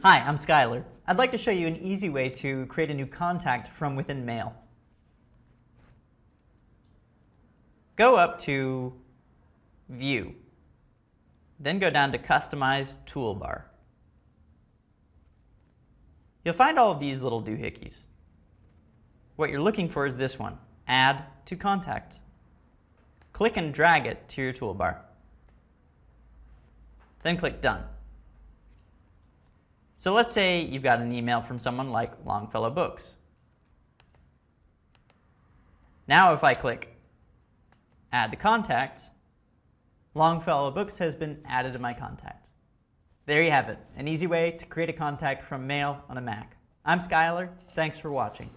Hi, I'm Skylar. I'd like to show you an easy way to create a new contact from within Mail. Go up to View, then go down to Customize Toolbar. You'll find all of these little doohickeys. What you're looking for is this one, Add to Contact. Click and drag it to your toolbar. Then click Done. So let's say you've got an email from someone like Longfellow Books. Now if I click Add to Contact, Longfellow Books has been added to my contact. There you have it, an easy way to create a contact from Mail on a Mac. I'm Skylar, thanks for watching.